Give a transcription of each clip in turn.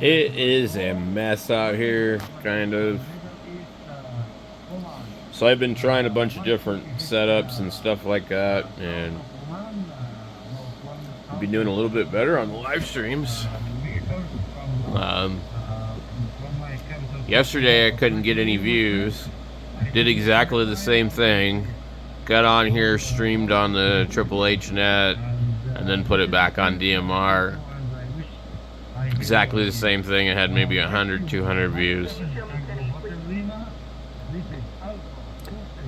It is a mess out here, kind of. So I've been trying a bunch of different setups and stuff like that, and I've been doing a little bit better on the live streams. Yesterday I couldn't get any views. Did exactly the same thing. Got on here, streamed on the Triple H net, and then put it back on DMR. Exactly the same thing. It had maybe 100, 200 views.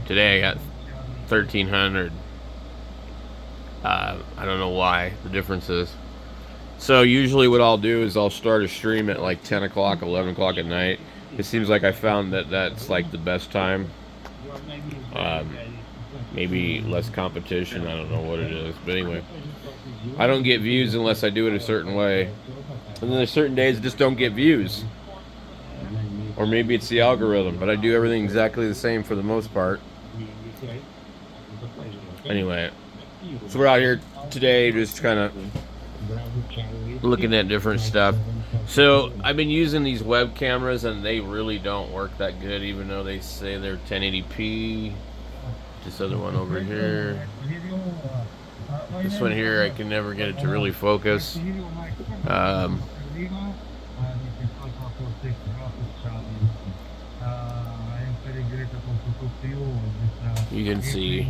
Today I got 1,300. I don't know why. The difference is. So usually what I'll do is I'll start a stream at like 10 o'clock, 11 o'clock at night. It seems like I found that that's like the best time. Maybe less competition. I don't know what it is. But anyway, I don't get views unless I do it a certain way. And then there's certain days I just don't get views. Or maybe it's the algorithm. But I do everything exactly the same for the most part. Anyway, so we're out here today just kind of looking at different stuff. So I've been using these web cameras and they really don't work that good, even though they say they're 1080p. This other one over here. This one here, I can never get it to really focus. You can see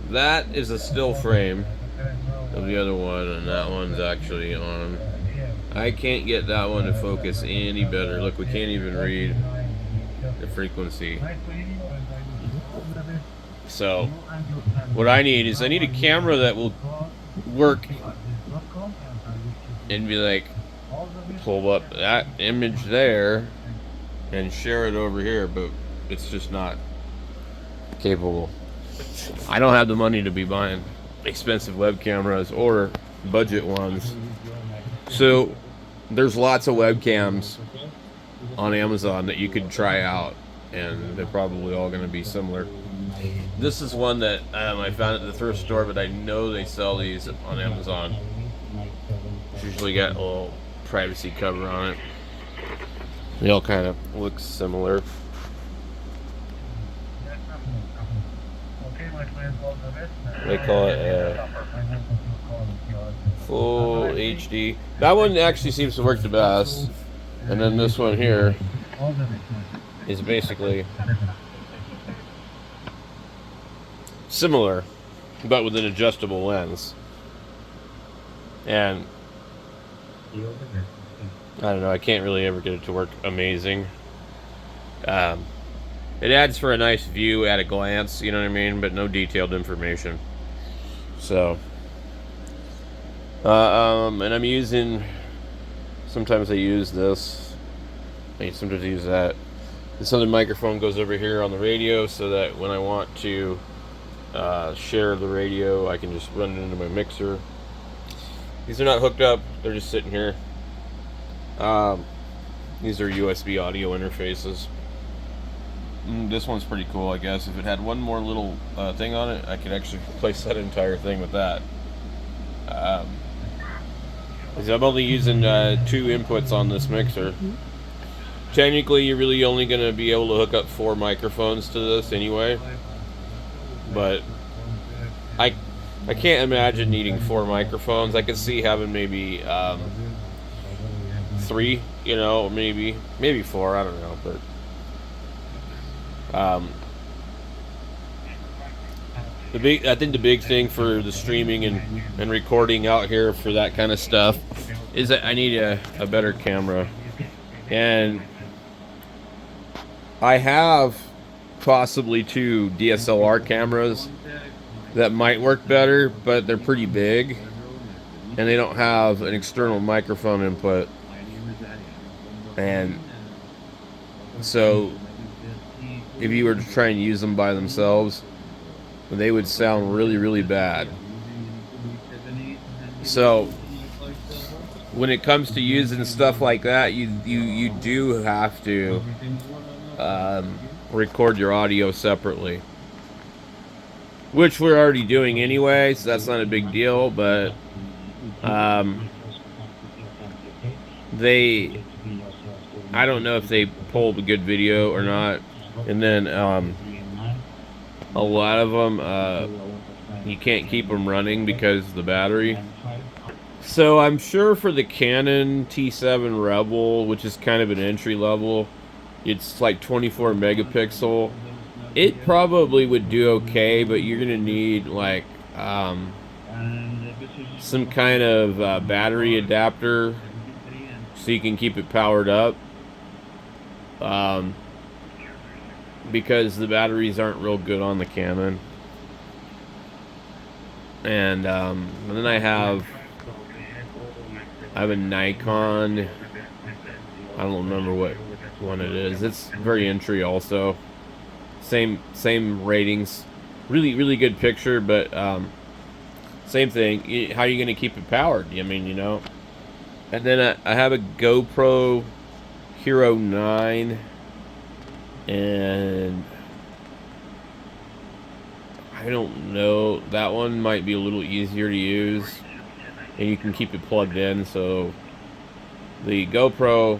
that is a still frame of the other one, and that one's actually on. I can't get that one to focus any better. Look, we can't even read the frequency. So what I need is I need a camera that will work and be like, pull up that image there and share it over here, but it's just not capable. I don't have the money to be buying expensive web cameras or budget ones. So there's lots of webcams on Amazon that you could try out, and they're probably all going to be similar. This is one that I found at the thrift store, but I know they sell these on Amazon. It's usually got a little privacy cover on it. They all kind of look similar. They call it full HD. That one actually seems to work the best. And then this one here is basically similar, but with an adjustable lens. And I don't know, I can't really ever get it to work amazing. It adds for a nice view at a glance, you know what I mean, but no detailed information. So, and I'm using, sometimes I use this, sometimes I use that. This other microphone goes over here on the radio so that when I want to share the radio, I can just run it into my mixer. These are not hooked up, they're just sitting here. These are USB audio interfaces. This one's pretty cool, I guess. If it had one more little thing on it, I could actually replace that entire thing with that. I'm only using 2 inputs on this mixer. Technically, you're really only going to be able to hook up 4 microphones to this anyway. But I can't imagine needing 4 microphones. I could see having maybe 3, you know, maybe 4, I don't know, but I think the big thing for the streaming and recording out here for that kind of stuff is that I need a better camera. And I have possibly 2 DSLR cameras that might work better, but they're pretty big and they don't have an external microphone input. And so if you were to try and use them by themselves, they would sound really, really bad. So when it comes to using stuff like that, you do have to record your audio separately. which we're already doing anyway, so that's not a big deal. But I don't know if they pulled a good video or not. And then a lot of them, you can't keep them running because of the battery. So I'm sure for the Canon T7 Rebel, which is kind of an entry level, it's like 24 megapixel. It probably would do okay, but you're gonna need like some kind of battery adapter so you can keep it powered up. Because the batteries aren't real good on the Canon. And then I have a Nikon. I don't remember what one it is. It's very entry also. Same ratings. Really good picture, but same thing. How are you going to keep it powered? I mean, you know. And then I have a GoPro Hero 9, and I don't know. That one might be a little easier to use, and you can keep it plugged in. So the GoPro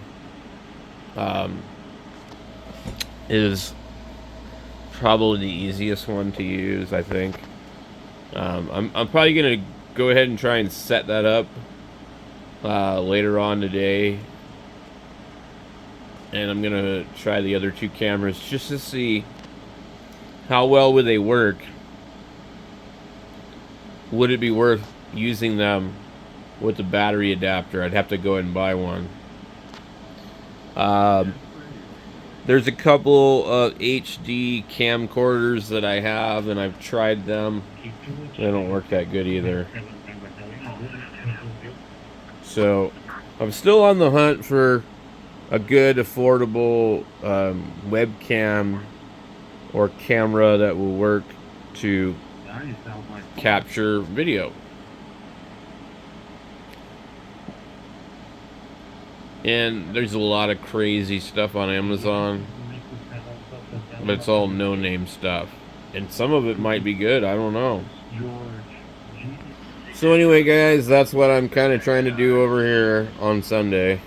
is probably the easiest one to use, I think. I'm probably gonna go ahead and try and set that up later on today, and I'm gonna try the other two cameras just to see how well would they work. Would it be worth using them with the battery adapter? I'd have to go ahead and buy one. There's a couple of HD camcorders that I have, and I've tried them. They don't work that good either. So I'm still on the hunt for a good, affordable webcam or camera that will work to capture video. And there's a lot of crazy stuff on Amazon, but it's all no-name stuff. And some of it might be good, I don't know. So anyway, guys, that's what I'm kind of trying to do over here on Sunday.